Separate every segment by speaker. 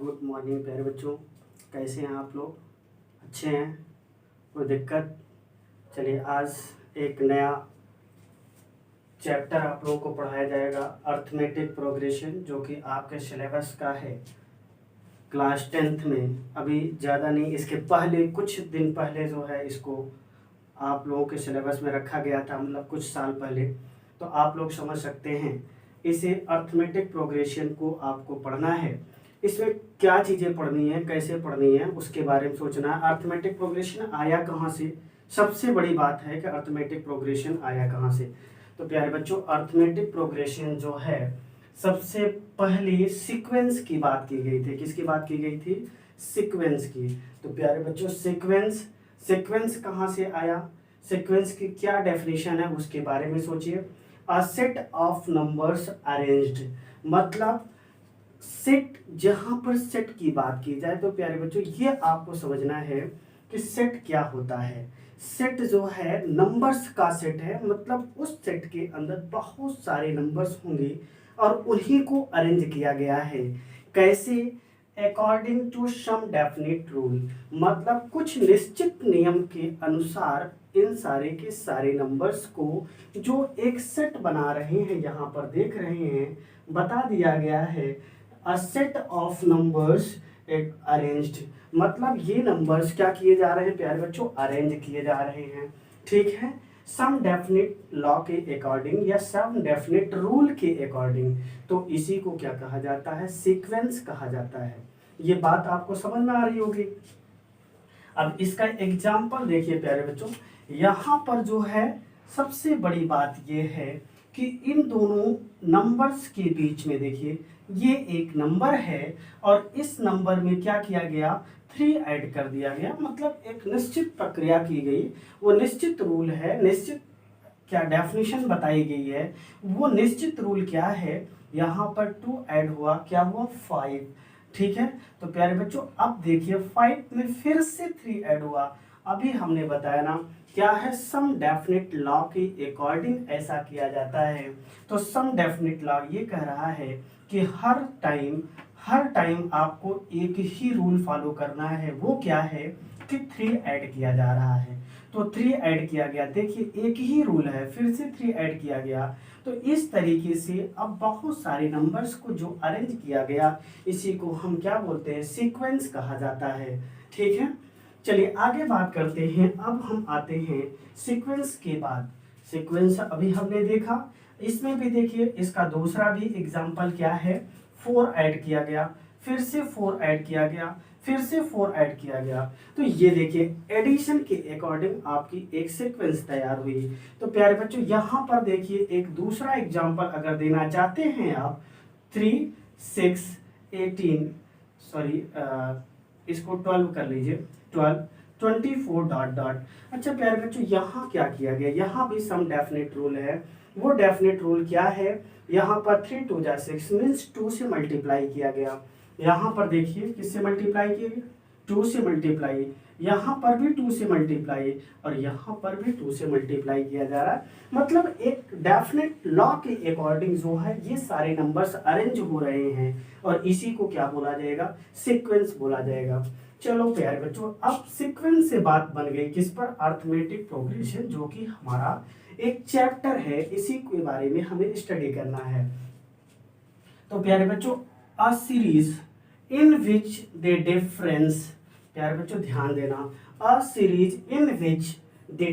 Speaker 1: Good morning प्यारे बच्चों। कैसे हैं आप लोग? अच्छे हैं? कोई दिक्कत? चलिए आज एक नया चैप्टर आप लोगों को पढ़ाया जाएगा, अर्थमेटिक प्रोग्रेशन, जो कि आपके सिलेबस का है क्लास 10th में। अभी ज़्यादा नहीं, इसके पहले कुछ दिन पहले जो है इसको आप लोगों के सिलेबस में रखा गया था, मतलब कुछ साल पहले। तो आप लोग समझ सकते हैं, इसे अर्थमेटिक प्रोग्रेशन को आपको पढ़ना है। इसमें क्या चीज़ें पढ़नी है, कैसे पढ़नी है, उसके बारे में सोचना है। अर्थमेटिक प्रोग्रेशन आया कहाँ से, सबसे बड़ी बात है कि अर्थमेटिक प्रोग्रेशन आया कहाँ से। तो प्यारे बच्चों, अर्थमेटिक प्रोग्रेशन जो है सबसे पहले सीक्वेंस की बात की गई थी। किसकी बात की गई थी? सीक्वेंस की। तो प्यारे बच्चों, सीक्वेंस कहाँ से आया, सीक्वेंस की क्या डेफिनेशन है उसके बारे में सोचिए। A set of numbers arranged, मतलब सेट, जहां पर सेट की बात की जाए तो प्यारे बच्चों ये आपको समझना है कि सेट क्या होता है। सेट जो है नंबर्स का सेट है, मतलब उस सेट के अंदर बहुत सारे नंबर्स होंगे और उन्हीं को अरेंज किया गया है। कैसे? According to some definite rule, मतलब कुछ निश्चित नियम के अनुसार इन सारे के सारे नंबर्स को जो एक सेट बना रहे हैं, यहाँ पर देख रहे हैं, बता दिया गया है a set of numbers arranged, मतलब ये नंबर्स क्या किए जा रहे हैं प्यारे बच्चों? अरेंज किए जा रहे हैं। ठीक है, सम डेफिनेट लॉ के अकॉर्डिंग या सम डेफिनेट रूल के अकॉर्डिंग। तो इसी को क्या कहा जाता है? सीक्वेंस कहा जाता है। ये बात आपको समझ में आ रही होगी। अब इसका एग्जाम्पल देखिए प्यारे बच्चों, यहाँ पर जो है सबसे बड़ी बात ये है कि इन दोनों नंबर्स के बीच में देखिए, ये एक नंबर है और इस नंबर में क्या किया गया? 3 ऐड कर दिया गया, मतलब एक निश्चित प्रक्रिया की गई। वो निश्चित रूल है, निश्चित क्या डेफिनेशन बताई गई है, वो निश्चित रूल क्या है? यहाँ पर 2 ऐड हुआ, क्या हुआ? 5। ठीक है, तो प्यारे बच्चों अब देखिए 5 में फिर से 3 ऐड हुआ। अभी हमने बताया ना, क्या है? सम डेफिनेट लॉ के अकॉर्डिंग ऐसा किया जाता है। तो सम डेफिनेट लॉ ये कह रहा है कि हर टाइम आपको एक ही रूल फॉलो करना है। वो क्या है? कि 3 ऐड किया जा रहा है, तो 3 ऐड किया गया। देखिए एक ही रूल है, फिर से 3 ऐड किया गया। तो इस तरीके से अब बहुत सारे नंबर्स को जो अरेंज किया गया, इसी को हम क्या बोलते हैं? सीक्वेंस कहा जाता है। ठीक है, चलिए आगे बात करते हैं। अब हम आते हैं सीक्वेंस के बाद। सीक्वेंस अभी हमने देखा, इसमें भी देखिए इसका दूसरा भी एग्जाम्पल क्या है? 4 ऐड किया गया, फिर से 4 ऐड किया गया, फिर से 4 ऐड किया गया। तो ये देखिए एडिशन के अकॉर्डिंग आपकी एक सीक्वेंस तैयार हुई। तो प्यारे बच्चों यहाँ पर देखिए एक दूसरा एग्जाम्पल अगर देना चाहते हैं आप, 3, 6, 18, सॉरी इसको 12 कर लीजिए, 12, 24 डॉट डॉट। अच्छा प्यारे बच्चों यहाँ क्या किया गया? यहाँ भी सम डेफिनेट रूल है। वो डेफिनेट रूल क्या है? यहाँ पर 3 2 जा 6 मीन्स 2 से मल्टीप्लाई किया गया। यहाँ पर देखिए किससे मल्टीप्लाई किया गया? 2 से मल्टीप्लाई। यहाँ पर भी 2 से मल्टीप्लाई और यहाँ पर भी 2 से मल्टीप्लाई किया जा रहा है। मतलब एक डेफिनेट लॉ के अकॉर्डिंग जो है ये सारे नंबर्स अरेंज हो रहे हैं और इसी को क्या बोला जाएगा? सीक्वेंस बोला जाएगा। चलो प्यारे बच्चों, अब सीक्वेंस से बात बन गई किस पर? अर्थमेटिक प्रोग्रेशन, जो कि हमारा एक चैप्टर है, इसी के बारे में हमें स्टडी करना है। तो प्यारे बच्चों, a series in which the difference, प्यारे बच्चों ध्यान देना, a series in which the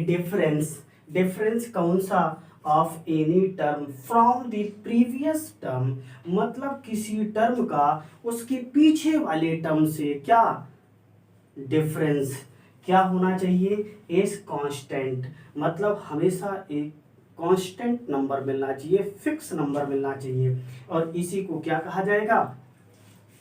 Speaker 1: difference कौन सा? Of any term from the previous term, मतलब किसी टर्म का उसके पीछे वाले टर्म से क्या डिफरेंस क्या होना चाहिए? इज कांस्टेंट, मतलब हमेशा एक कांस्टेंट नंबर मिलना चाहिए, फिक्स नंबर मिलना चाहिए और इसी को क्या कहा जाएगा?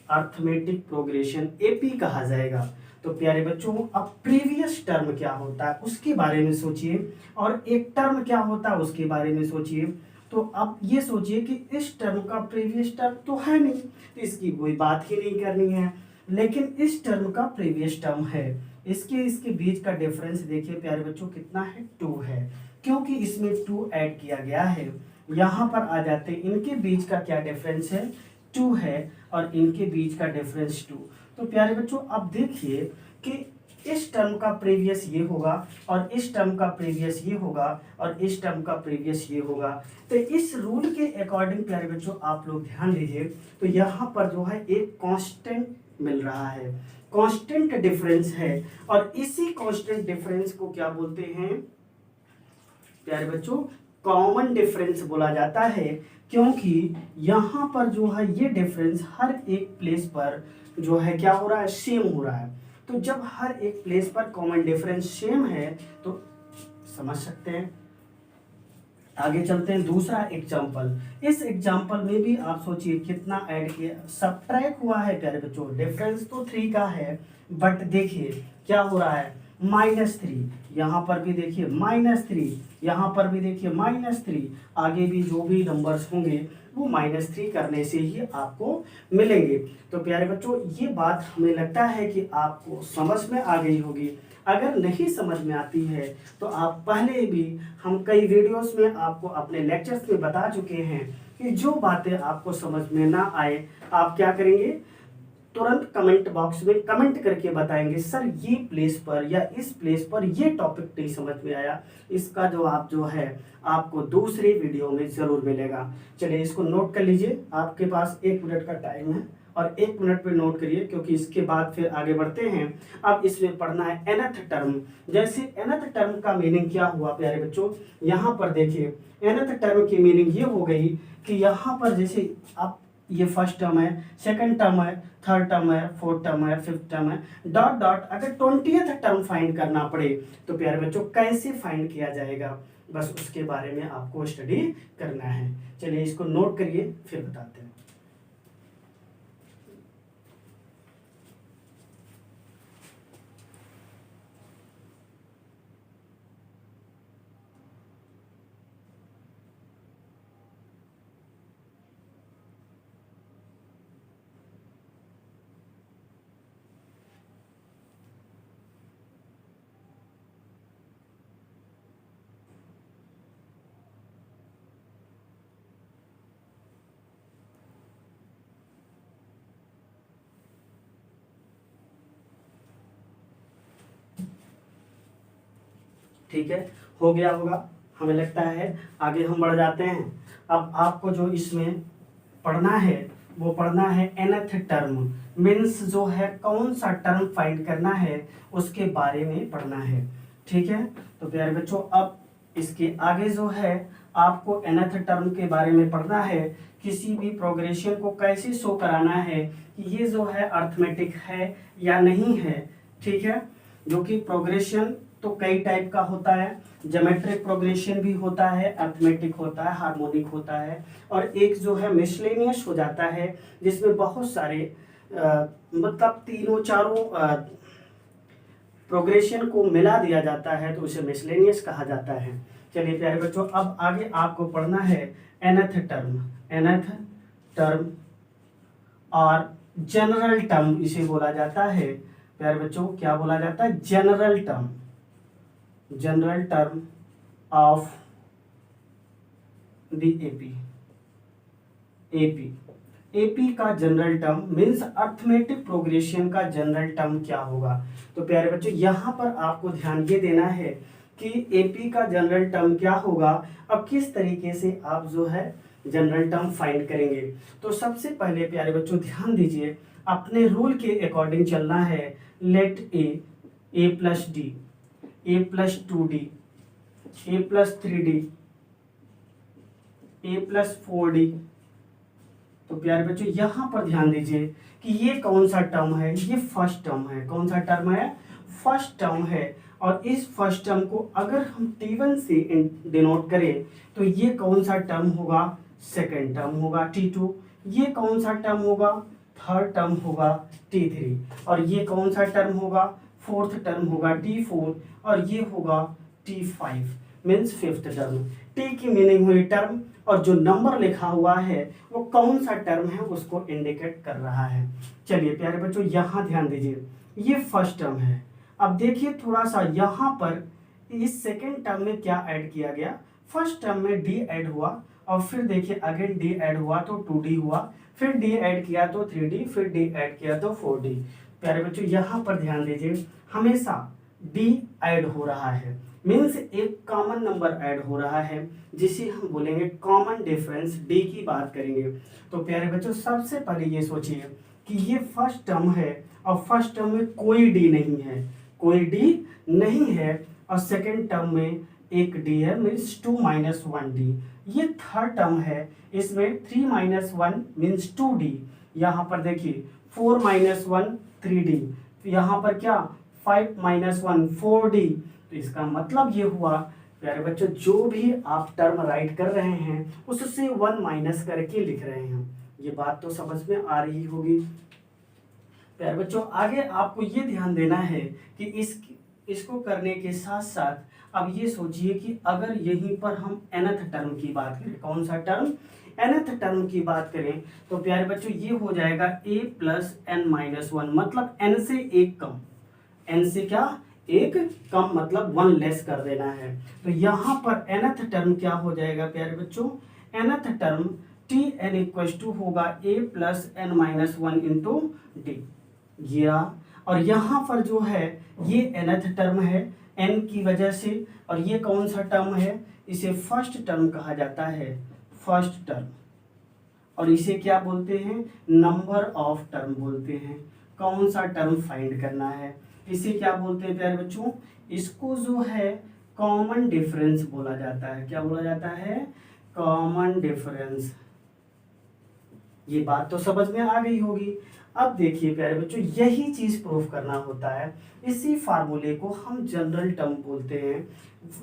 Speaker 1: अर्थमेटिक प्रोग्रेशन, एपी कहा जाएगा। तो प्यारे बच्चों अब प्रीवियस टर्म क्या होता है उसके बारे में सोचिए और एक टर्म क्या होता है उसके बारे में सोचिए। तो अब ये सोचिए कि इस टर्म का प्रीवियस टर्म तो है नहीं, तो इसकी कोई बात ही नहीं करनी है, लेकिन इस टर्म का प्रीवियस टर्म है। इसके बीच का डिफरेंस देखिए प्यारे बच्चों कितना है? 2 है, क्योंकि इसमें 2 ऐड किया गया है। यहाँ पर आ जाते हैं, इनके बीच का क्या डिफरेंस है? टू है और इनके बीच का डिफरेंस 2। तो प्यारे बच्चों अब देखिए कि इस टर्म का प्रीवियस ये होगा और इस टर्म का प्रीवियस ये होगा और इस टर्म का प्रीवियस ये होगा। तो इस रूल के अकॉर्डिंग प्यारे बच्चों आप लोग ध्यान दीजिए, तो यहाँ पर जो है एक कांस्टेंट मिल रहा है, कांस्टेंट डिफरेंस है। और इसी कांस्टेंट डिफरेंस को क्या बोलते हैं प्यारे बच्चों? कॉमन डिफरेंस बोला जाता है, क्योंकि यहाँ पर जो है ये डिफरेंस हर एक प्लेस पर जो है क्या हो रहा है? सेम हो रहा है। तो जब हर एक प्लेस पर कॉमन डिफरेंस सेम है तो समझ सकते हैं। आगे चलते हैं, दूसरा एग्जाम्पल। इस एग्जाम्पल में भी आप सोचिए कितना ऐड किया, सबट्रैक्ट हुआ है प्यारे बच्चों। डिफरेंस तो 3 का है, बट देखिए क्या हो रहा है? -3, यहाँ पर भी देखिए -3, यहाँ पर भी देखिए -3, आगे भी जो भी नंबर्स होंगे वो -3 करने से ही आपको मिलेंगे। तो प्यारे बच्चों ये बात हमें लगता है कि आपको समझ में आ गई होगी। अगर नहीं समझ में आती है तो आप पहले भी हम कई वीडियोस में आपको अपने लेक्चर्स में बता चुके हैं कि जो बातें आपको समझ में ना आए आप क्या करेंगे? तुरंत कमेंट बॉक्स में कमेंट करके बताएंगे सर ये प्लेस पर या इस प्लेस पर ये टॉपिक नहीं समझ में आया, इसका जवाब जो है आपको दूसरी वीडियो में ज़रूर मिलेगा। चलिए इसको नोट कर लीजिए, आपके पास 1 मिनट का टाइम है और 1 मिनट पे नोट करिए, क्योंकि इसके बाद फिर आगे बढ़ते हैं। अब इसमें पढ़ना है nth टर्म। जैसे nth टर्म का मीनिंग क्या हुआ प्यारे बच्चों? यहाँ पर देखिए nth टर्म की मीनिंग ये हो गई कि यहाँ पर जैसे आप ये फर्स्ट टर्म है, सेकंड टर्म है, थर्ड टर्म है, फोर्थ टर्म है, फिफ्थ टर्म है, डॉट डॉट। अगर 20th टर्म फाइंड करना पड़े तो प्यारे बच्चों कैसे फाइंड किया जाएगा, बस उसके बारे में आपको स्टडी करना है। चलिए इसको नोट करिए फिर बताते हैं। ठीक है, हो गया होगा हमें लगता है। आगे हम बढ़ जाते हैं। अब आपको जो इसमें पढ़ना है वो पढ़ना है nth टर्म, मीन्स जो है कौन सा टर्म फाइंड करना है उसके बारे में पढ़ना है। ठीक है, तो प्यारे बच्चों अब इसके आगे जो है आपको nth टर्म के बारे में पढ़ना है। किसी भी प्रोग्रेशन को कैसे शो कराना है कि ये जो है अर्थमेटिक है या नहीं है। ठीक है, जो कि प्रोग्रेशन तो कई टाइप का होता है, ज्योमेट्रिक प्रोग्रेशन भी होता है, अर्थमेटिक होता है, हार्मोनिक होता है, और एक जो है मिसलेनियस हो जाता है जिसमें बहुत सारे मतलब तीनों चारों प्रोग्रेशन को मिला दिया जाता है, तो उसे मिसलेनियस कहा जाता है। चलिए प्यारे बच्चों अब आगे आपको पढ़ना है nth टर्म। nth टर्म और जनरल टर्म इसे बोला जाता है। प्यारे बच्चों क्या बोला जाता है? General term, general term of the AP का general term means arithmetic progression का जनरल टर्म क्या होगा। तो प्यारे बच्चों यहाँ पर आपको ध्यान ये देना है कि एपी का जनरल टर्म क्या होगा। अब किस तरीके से आप जो है जनरल टर्म फाइंड करेंगे, तो सबसे पहले प्यारे बच्चों ध्यान दीजिए, अपने रूल के अकॉर्डिंग चलना है। Let A plus D, a plus 2d, a plus 3d, a plus 4d। तो प्यारे बच्चों यहाँ पर ध्यान दीजिए कि ये कौन सा टर्म है? ये फर्स्ट टर्म है। कौन सा टर्म है? फर्स्ट टर्म है। और इस फर्स्ट टर्म को अगर हम t1 से डिनोट करें तो ये कौन सा टर्म होगा? सेकेंड टर्म होगा t2। ये कौन सा टर्म होगा? थर्ड टर्म होगा t3। और ये कौन सा टर्म होगा? फोर्थ टर्म होगा t4। और ये होगा t5 means fifth term. t की मीनिंग हुई टर्म, और जो नंबर लिखा हुआ है वो कौन सा टर्म है उसको इंडिकेट कर रहा है। चलिए प्यारे बच्चों यहाँ ध्यान दीजिए, ये फर्स्ट टर्म है। अब देखिए थोड़ा सा यहाँ पर इस सेकेंड टर्म में क्या ऐड किया गया? फर्स्ट टर्म में डी ऐड हुआ और फिर देखिए अगेन डी ऐड हुआ तो 2d हुआ, फिर डी ऐड किया तो 3d, फिर डी ऐड किया तो 4d। प्यारे बच्चों यहाँ पर ध्यान दीजिए, हमेशा डी ऐड हो रहा है, मीन्स एक कॉमन नंबर ऐड हो रहा है जिसे हम बोलेंगे कॉमन डिफरेंस, डी की बात करेंगे। तो प्यारे बच्चों सबसे पहले ये सोचिए कि ये फर्स्ट टर्म है और फर्स्ट टर्म में कोई डी नहीं है, कोई डी नहीं है, और सेकेंड टर्म में एक डी है, मीन्स 2 माइनस 1d। ये थर्ड टर्म है, इसमें 3 माइनस 1 मीन्स 2d। यहाँ पर देखिए 4 माइनस 1 3d, यहाँ पर क्या 5 माइनस 1 4d। तो इसका मतलब ये हुआ प्यारे बच्चों जो भी आप टर्म राइट कर रहे हैं उससे 1 माइनस करके लिख रहे हैं। ये बात तो समझ में आ रही होगी। प्यारे बच्चों आगे आपको ये ध्यान देना है कि इसको करने के साथ साथ अब ये सोचिए कि अगर यहीं पर हम nth टर्म की बात करें, कौन सा टर्म, nth टर्म की बात करें, तो प्यारे बच्चों ये हो जाएगा a प्लस n माइनस 1, मतलब n से एक कम, n से क्या एक कम, मतलब 1 लेस कर देना है। तो यहाँ पर nth टर्म क्या हो जाएगा प्यारे बच्चों, nth term tn equal to होगा a plus n minus 1 into D. और यहाँ पर जो है ये nth टर्म है n की वजह से, और ये कौन सा टर्म है, इसे फर्स्ट टर्म कहा जाता है, फर्स्ट टर्म, और इसे क्या बोलते हैं, नंबर ऑफ टर्म बोलते हैं। कौन सा टर्म फाइंड करना है, इसे क्या बोलते हैं प्यारे बच्चों, इसको जो है कॉमन डिफरेंस बोला जाता है। क्या बोला जाता है, कॉमन डिफरेंस। ये बात तो समझ में आ गई होगी। अब देखिए प्यारे बच्चों यही चीज प्रूफ करना होता है, इसी फार्मूले को हम जनरल टर्म बोलते हैं,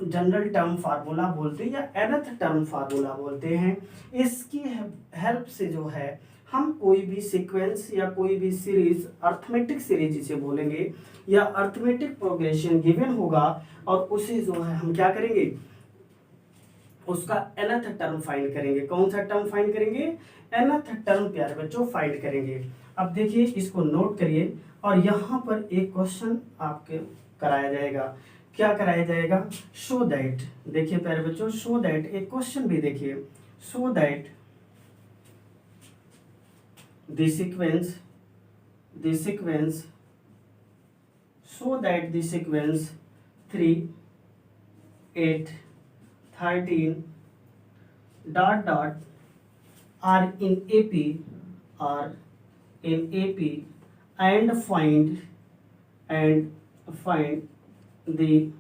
Speaker 1: जनरल टर्म फार्मूला बोलते हैं या nth टर्म फार्मूला बोलते हैं। इसकी हेल्प से जो है हम कोई भी सीक्वेंस या कोई भी सीरीज, अर्थमेटिक सीरीज जिसे बोलेंगे, या अर्थमेटिक प्रोग्रेशन गिवन होगा और उसे जो है हम क्या करेंगे, उसका nth टर्म फाइंड करेंगे। कौन सा टर्म फाइंड करेंगे, nth टर्म प्यारे बच्चों फाइंड करेंगे। अब देखिए इसको नोट करिए, और यहाँ पर एक क्वेश्चन आपके कराया जाएगा। क्या कराया जाएगा, शो दैट, देखिए प्यारे बच्चों शो दैट, एक क्वेश्चन भी देखिए, show that the sequence so that the sequence 3 8 13 dot dot are in AP and find the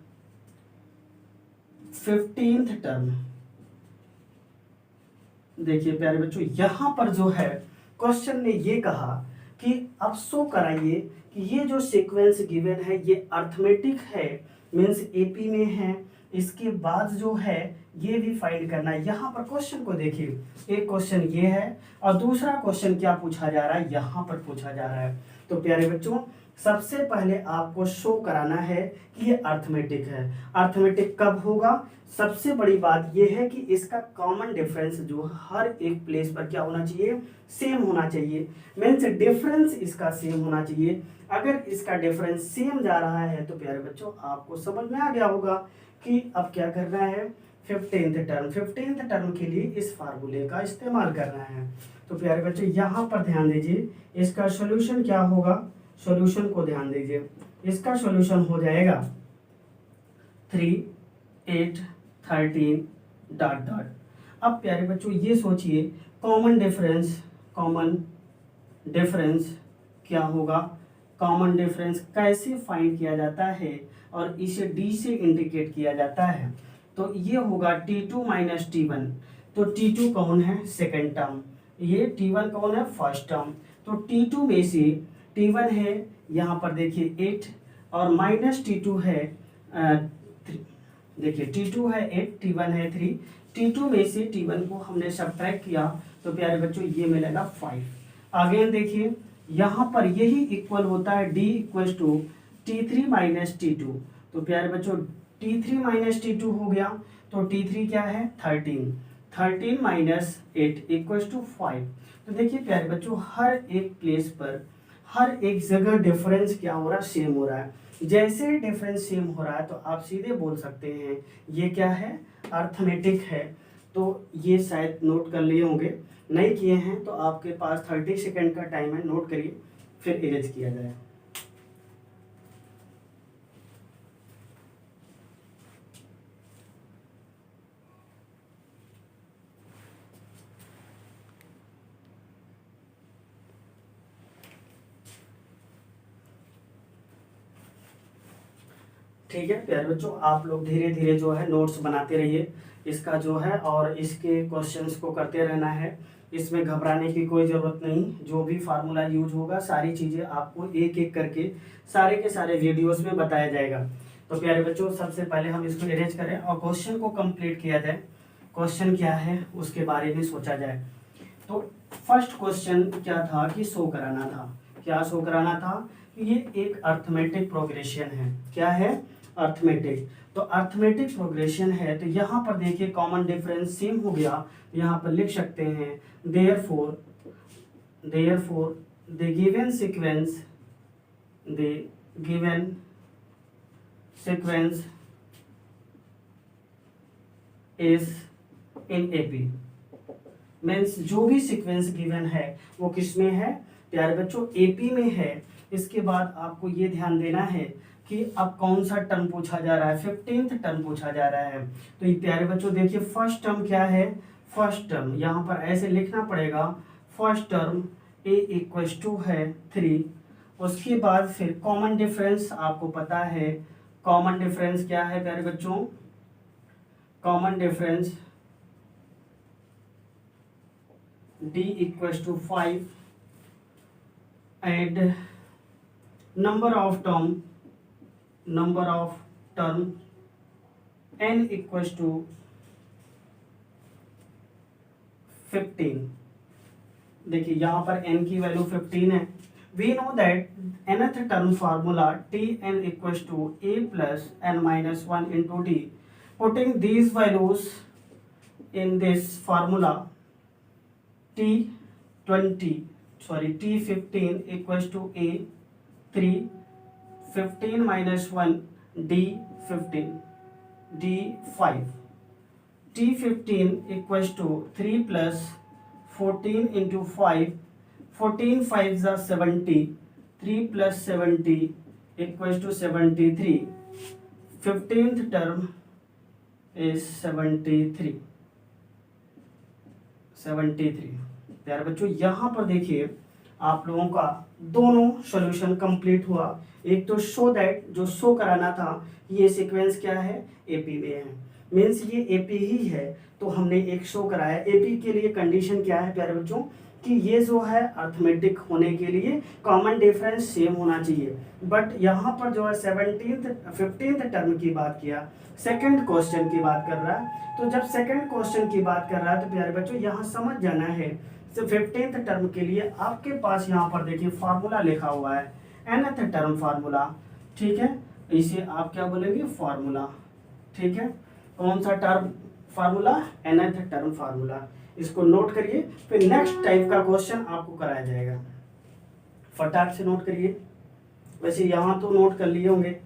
Speaker 1: 15th term. देखिए प्यारे बच्चों यहाँ पर जो है क्वेश्चन ने ये कहा कि अब शो कराइए कि ये जो सीक्वेंस गिवन है ये अर्थमेटिक है, मीन्स एपी में है, इसके बाद जो है ये भी फाइंड करना है। यहाँ पर क्वेश्चन को देखिए, एक क्वेश्चन ये है और दूसरा क्वेश्चन क्या पूछा जा रहा है, यहाँ पर पूछा जा रहा है। तो प्यारे बच्चों सबसे पहले आपको शो कराना है कि ये अर्थमेटिक है। अर्थमेटिक कब होगा, सबसे बड़ी बात ये है कि इसका कॉमन डिफरेंस जो हर एक प्लेस पर क्या होना चाहिए, सेम होना चाहिए, मीन्स डिफरेंस इसका सेम होना चाहिए। अगर इसका डिफरेंस सेम जा रहा है तो प्यारे बच्चों आपको समझ में आ गया होगा कि अब क्या करना है, 15th टर्म के लिए इस फार्मूले का इस्तेमाल करना है। तो प्यारे बच्चों यहाँ पर ध्यान दीजिए, इसका सॉल्यूशन क्या होगा, सॉल्यूशन को ध्यान दीजिए, इसका सॉल्यूशन हो जाएगा 3 8 13 डॉट डॉट। अब प्यारे बच्चों ये सोचिए कॉमन डिफरेंस क्या होगा, कॉमन डिफरेंस कैसे फाइंड किया जाता है और इसे डी से इंडिकेट किया जाता है। तो ये होगा T2 माइनस T1। तो T2 कौन है, सेकेंड टर्म, ये T1 कौन है, फर्स्ट टर्म। तो T2 में से T1 है यहाँ पर देखिए 8 और माइनस T2 है 3। देखिए T2 है 8, T1 है 3, T2 में से T1 को हमने सब्ट्रैक्ट किया तो प्यारे बच्चों ये मिलेगा 5। अगेन देखिए यहाँ पर यही इक्वल होता है D equal to T3 minus T2। तो प्यारे बच्चों T3 माइनस T2 हो गया, तो T3 क्या है 13 माइनस 8 इक्वल टू 5। तो देखिए प्यारे बच्चों हर एक प्लेस पर, हर एक जगह डिफरेंस क्या हो रहा है, सेम हो रहा है। जैसे डिफरेंस सेम हो रहा है तो आप सीधे बोल सकते हैं ये क्या है, अर्थमेटिक है। तो ये शायद नोट कर लिए होंगे, नहीं किए हैं तो आपके पास 30 सेकेंड का टाइम है, नोट करिए फिर इरेज किया जाए। ठीक है प्यारे बच्चों, आप लोग धीरे धीरे जो है नोट्स बनाते रहिए इसका जो है, और इसके क्वेश्चंस को करते रहना है। इसमें घबराने की कोई ज़रूरत नहीं, जो भी फार्मूला यूज होगा सारी चीज़ें आपको एक एक करके सारे के सारे वीडियोस में बताया जाएगा। तो प्यारे बच्चों सबसे पहले हम इसको अरेंज करें और क्वेश्चन को कंप्लीट किया जाए। क्वेश्चन क्या है उसके बारे में सोचा जाए। तो फर्स्ट क्वेश्चन क्या था कि शो कराना था। क्या शो कराना था? ये एक अर्थमेटिक प्रोग्रेशन है। क्या है? अर्थमेटिक। तो अर्थमेटिक प्रोग्रेशन है तो यहाँ पर देखिए कॉमन डिफरेंस सेम हो गया, यहाँ पर लिख सकते हैं therefore the given sequence is in AP. Means जो भी सीक्वेंस गिवन है वो किस में है प्यारे बच्चों, एपी में है। इसके बाद आपको ये ध्यान देना है कि अब कौन सा टर्म पूछा जा रहा है, 15th टर्म पूछा जा रहा है। तो ये प्यारे बच्चों देखिए फर्स्ट टर्म क्या है, फर्स्ट टर्म यहाँ पर ऐसे लिखना पड़ेगा, first term A equals to है 3। उसके बाद फिर कॉमन डिफरेंस आपको पता है, कॉमन डिफरेंस क्या है प्यारे बच्चों, common difference d equals to 5 and number of term n equals to 15। देखिए यहाँ पर n की वैल्यू 15 है। we know that nth term formula tn equals to a plus n minus 1 into d। putting these values in this formula T15 equals to A 3, 15 minus 1 D15 D5। T15 equals to 3 plus 14 into 5, 14 5s are 70, 3 plus 70 equals to 73। 15th term is 73। प्यारे बच्चों यहाँ पर देखिए आप लोगों का दोनों solution complete हुआ। एक तो शो दैट, जो शो कराना था ये सीक्वेंस क्या है, एपी में है, मीन्स ये एपी ही है तो हमने एक शो कराया। एपी के लिए कंडीशन क्या है प्यारे बच्चों कि ये जो है अर्थमेटिक होने के लिए कॉमन डिफरेंस सेम होना चाहिए। बट यहाँ पर जो है 15th टर्म की बात किया, सेकंड क्वेश्चन की बात कर रहा है। तो जब सेकंड क्वेश्चन की बात कर रहा है तो प्यारे बच्चों यहाँ समझ जाना है, तो 15th टर्म के लिए आपके पास यहाँ पर देखिए फार्मूला लिखा हुआ है nth टर्म फार्मूला। ठीक है, इसे आप क्या बोलेंगे, फार्मूला। ठीक है, कौन सा term formula, nth term formula. इसको नोट करिए, फिर नेक्स्ट टाइप का क्वेश्चन आपको कराया जाएगा। फटाक से नोट करिए, वैसे यहाँ तो नोट कर लिए होंगे।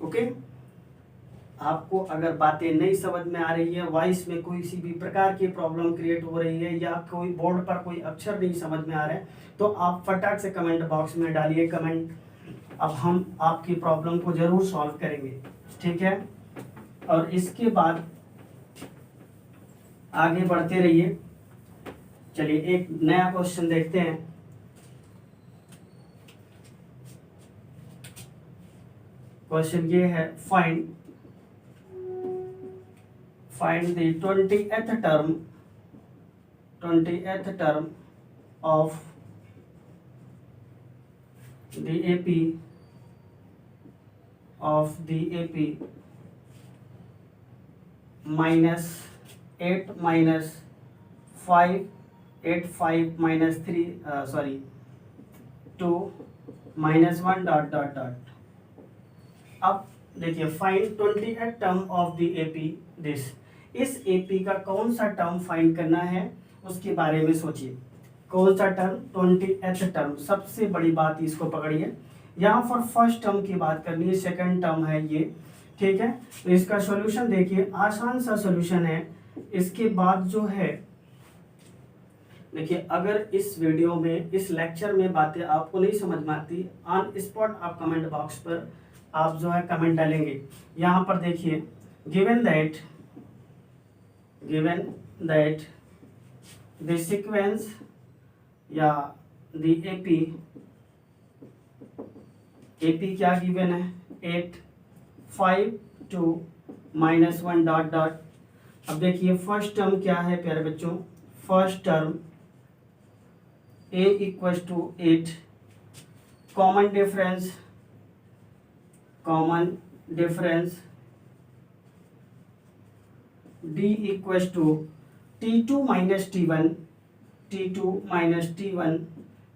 Speaker 1: ओके, आपको अगर बातें नहीं समझ में आ रही है, वॉइस में कोई सी भी प्रकार की प्रॉब्लम क्रिएट हो रही है या कोई बोर्ड पर कोई अक्षर नहीं समझ में आ रहा है तो आप फटाक से कमेंट बॉक्स में डालिए कमेंट। अब हम आपकी प्रॉब्लम को जरूर सॉल्व करेंगे। ठीक है, और इसके बाद आगे बढ़ते रहिए। चलिए एक नया क्वेश्चन देखते हैं। क्वेश्चन ये है, find the 20th term of the AP minus 8 minus 5 8 5 minus 3 2 minus 1 ... अब देखिए find 28 term of the AP this, इस एपी का कौन सा टर्म फाइंड करना है उसके बारे में सोचिए। कौन सा टर्म? 28th term. सबसे बड़ी बात इसको पकड़िए, यहाँ पर फर्स्ट टर्म की बात करनी है, सेकंड टर्म है ये, ठीक है। तो इसका सॉल्यूशन देखिए, आसान सा सॉल्यूशन है। इसके बाद जो है देखिए, अगर इस वीडियो में, इस लेक्चर में बातें आपको नहीं समझ में आती, ऑन स्पॉट आप कमेंट बॉक्स पर आप जो है कमेंट डालेंगे। यहाँ पर देखिए, गिवन दैट द सीक्वेंस या द एपी क्या गिवन है? 8 5 2 -1 डॉट डॉट। अब देखिए फर्स्ट टर्म क्या है प्यारे बच्चों? First term a equal to 8, common difference d equal to T2 minus T1,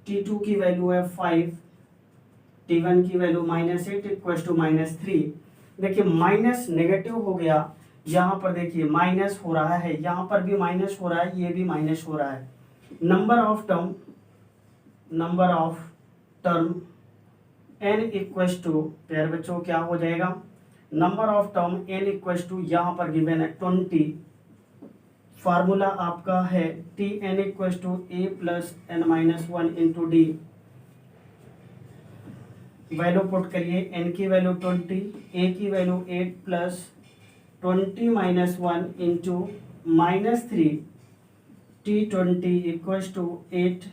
Speaker 1: T2 की वैल्यू है 5, T1 की वैल्यू -8 इक्वल टू -3। देखिए माइनस नेगेटिव हो गया, यहाँ पर देखिए माइनस हो रहा है, यहाँ पर भी माइनस हो रहा है, ये भी माइनस हो रहा है। Number of term n equal to, प्यारे बच्चों क्या हो जाएगा? Number of term n equal to, यहाँ पर गिवन है 20। फार्मूला आपका है Tn equal to a plus n-1 into D. Value put करिए, n की वैल्यू 20, a की value 8 plus 20 minus 1 into -3, T20 equal to 8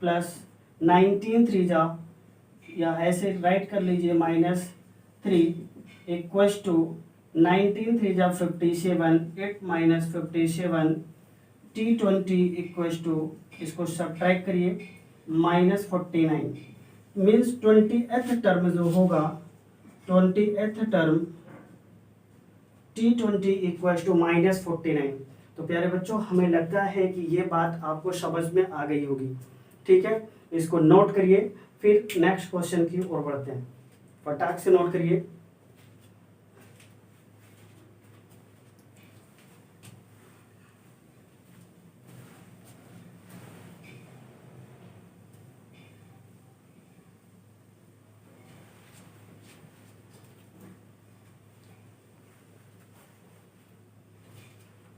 Speaker 1: plus 19 3 जा, या ऐसे राइट कर लीजिए -3 इक्वल टू 19 3 जा 57, 8 माइनस 57, T20 इक्वल टू, इसको सब्ट्रैक्ट करिए, -49। मीन्स 20th टर्म जो होगा, 20th term T20 equal to -49। तो प्यारे बच्चों हमें लगता है कि ये बात आपको समझ में आ गई होगी, ठीक है। इसको नोट करिए, फिर नेक्स्ट क्वेश्चन की ओर बढ़ते हैं। फटाक से नोट करिए।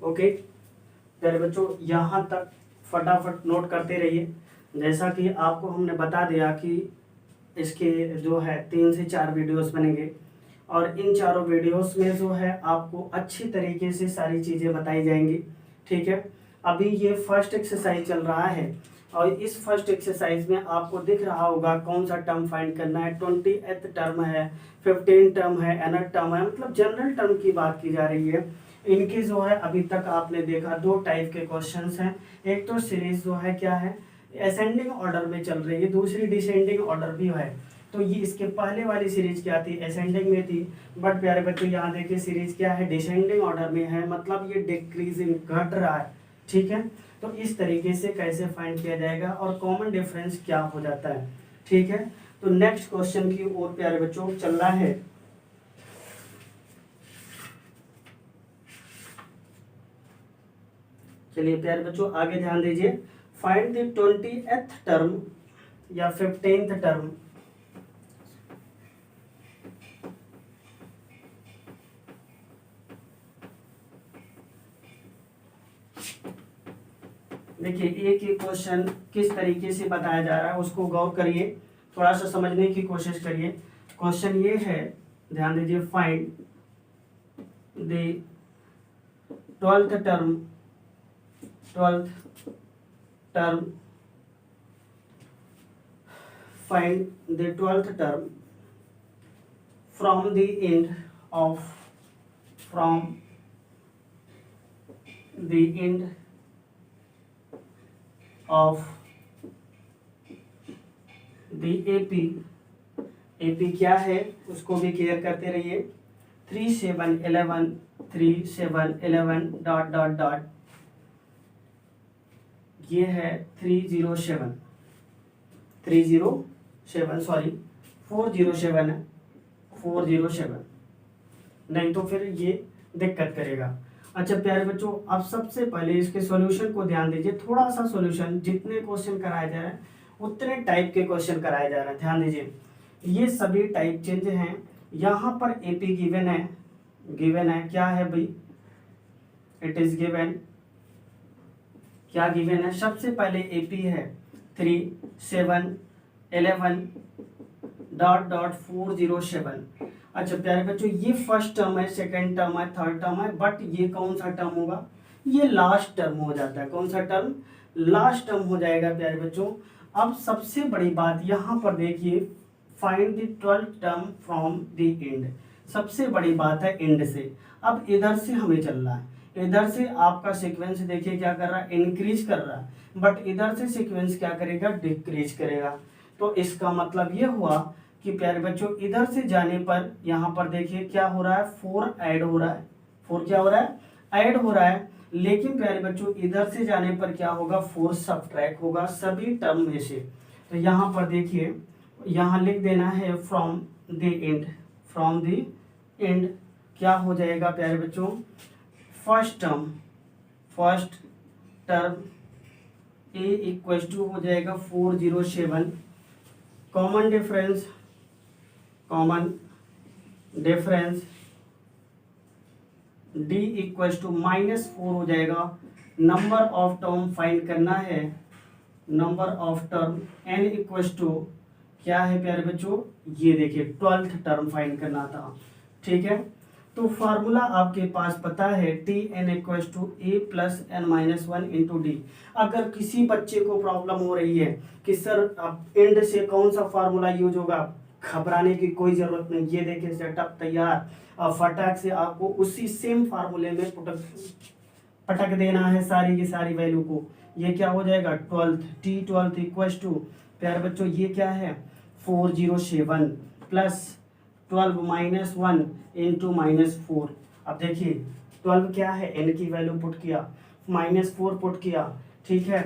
Speaker 1: ओके प्यारे बच्चों, यहाँ तक फटाफट नोट करते रहिए। जैसा कि आपको हमने बता दिया कि इसके जो है 3 से 4 वीडियोस बनेंगे, और इन चारों वीडियोस में जो है आपको अच्छी तरीके से सारी चीज़ें बताई जाएंगी, ठीक है। अभी ये फर्स्ट एक्सरसाइज चल रहा है, और इस फर्स्ट एक्सरसाइज में आपको दिख रहा होगा कौन सा टर्म फाइंड करना है। 20th टर्म है, 15 टर्म है, nth टर्म है, मतलब जनरल टर्म की बात की जा रही है। इनकी जो है अभी तक आपने देखा 2 टाइप के क्वेश्चंस हैं। एक तो सीरीज जो है क्या है, असेंडिंग ऑर्डर में चल रही है, दूसरी डिसेंडिंग ऑर्डर भी है। तो ये इसके पहले वाली सीरीज क्या थी? असेंडिंग में थी। बट प्यारे बच्चों यहाँ देखिए सीरीज क्या है, डिसेंडिंग ऑर्डर में है, मतलब ये डिक्रीजिंग, घट रहा है, ठीक है। तो इस तरीके से कैसे फाइंड किया जाएगा और कॉमन डिफरेंस क्या हो जाता है, ठीक है। तो नेक्स्ट क्वेश्चन की ओर प्यारे बच्चों चल रहा है। चलिए प्यारे बच्चों आगे ध्यान दीजिए। फाइंड द 20th टर्म या 15th टर्म। देखिए एक ही क्वेश्चन किस तरीके से बताया जा रहा है उसको गौर करिए, थोड़ा सा समझने की कोशिश करिए। क्वेश्चन ये है, ध्यान दीजिए, find the 12th term find the 12th term from the end of the AP क्या है उसको भी क्लियर करते रहिए। 3 7 11 डॉट डॉट डॉट, ये है 407 है, 407। नहीं तो फिर ये दिक्कत करेगा। अच्छा प्यारे बच्चों, अब सबसे पहले इसके सॉल्यूशन को ध्यान दीजिए। थोड़ा सा सॉल्यूशन, जितने क्वेश्चन कराए जा रहे हैं उतने टाइप के क्वेश्चन कराए जा रहे हैं, ध्यान दीजिए। ये सभी टाइप चेंज हैं। यहाँ पर एपी गिवन है, क्या है भाई, इट इज गिवन, क्या गिवन है, सबसे पहले एपी है 3 7 11 डॉट डॉट 407। अच्छा प्यारे बच्चों, ये फर्स्ट टर्म है, सेकंड टर्म है, थर्ड टर्म है, बट ये कौन सा टर्म होगा, ये लास्ट टर्म हो जाता है। कौन सा टर्म, लास्ट टर्म हो जाएगा प्यारे बच्चों। अब सबसे बड़ी बात यहाँ पर देखिए, find the 12th term from the and. सबसे बड़ी बात है एंड से। अब इधर से हमें चलना है, इधर से आपका सीक्वेंस देखिए क्या कर रहा है, इंक्रीज कर रहा है, बट इधर से सीक्वेंस क्या करेगा, डिक्रीज करेगा। तो इसका मतलब ये हुआ कि प्यारे बच्चों, इधर से जाने पर यहाँ पर देखिए क्या हो रहा है, 4 ऐड हो रहा है, 4 क्या हो रहा है, ऐड हो रहा है। लेकिन प्यारे बच्चों, इधर से जाने पर क्या होगा, 4 सबट्रैक्ट होगा सभी टर्म में से। तो यहाँ पर देखिए, यहाँ लिख देना है from the end, from the end क्या हो जाएगा प्यारे बच्चों, first term A equal to हो जाएगा 407, common difference D equal to -4 हो जाएगा। नंबर ऑफ टर्म फाइंड करना है, number of term N equal to क्या है प्यारे बच्चों, ये देखिए 12th टर्म फाइंड करना था, ठीक है। तो फार्मूला आपके पास पता है, T N equal to A plus N minus 1 into D. अगर किसी बच्चे को प्रॉब्लम हो रही है कि सर अब एंड से कौन सा फार्मूला यूज होगा, घबराने की कोई जरूरत नहीं। ये देखिए सेटअप तैयार, और फटाक से आपको उसी सेम फार्मूले में पटक देना है सारी की सारी वैल्यू को। ये क्या हो जाएगा, 12th T 12th equal to प्यारे बच्चों ये क्या है 407 प्लस 12 माइनस 1 इंटू -4। अब देखिए 12 क्या है, एन की वैल्यू पुट किया, -4 पुट किया, ठीक है।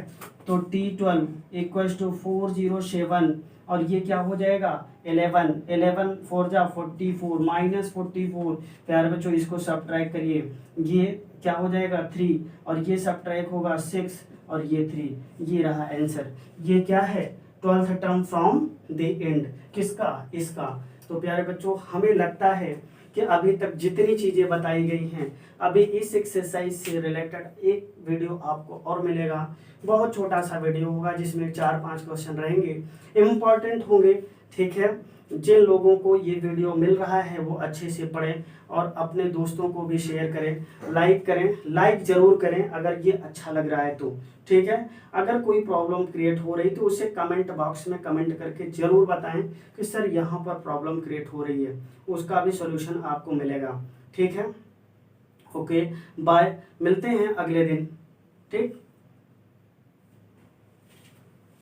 Speaker 1: तो T12 इक्वल टू 407 और ये क्या हो जाएगा 11 4 जा 44 -44। प्यारे बच्चों इसको सब्ट्रैक्ट करिए, ये क्या हो जाएगा 3 और ये सब्ट्रैक्ट होगा 6 और ये 3। ये रहा आंसर। ये क्या है 12th term from the and, किसका, इसका। तो प्यारे बच्चों हमें लगता है कि अभी तक जितनी चीज़ें बताई गई हैं, अभी इस एक्सरसाइज से रिलेटेड एक वीडियो आपको और मिलेगा। बहुत छोटा सा वीडियो होगा जिसमें 4-5 क्वेश्चन रहेंगे, इम्पॉर्टेंट होंगे, ठीक है। जिन लोगों को ये वीडियो मिल रहा है वो अच्छे से पढ़ें और अपने दोस्तों को भी शेयर करें, लाइक ज़रूर करें अगर ये अच्छा लग रहा है तो, ठीक है। अगर कोई प्रॉब्लम क्रिएट हो रही तो उसे कमेंट बॉक्स में कमेंट करके ज़रूर बताएं कि सर यहाँ पर प्रॉब्लम क्रिएट हो रही है, उसका भी सॉल्यूशन आपको मिलेगा, ठीक है। ओके बाय, मिलते हैं अगले दिन, ठीक।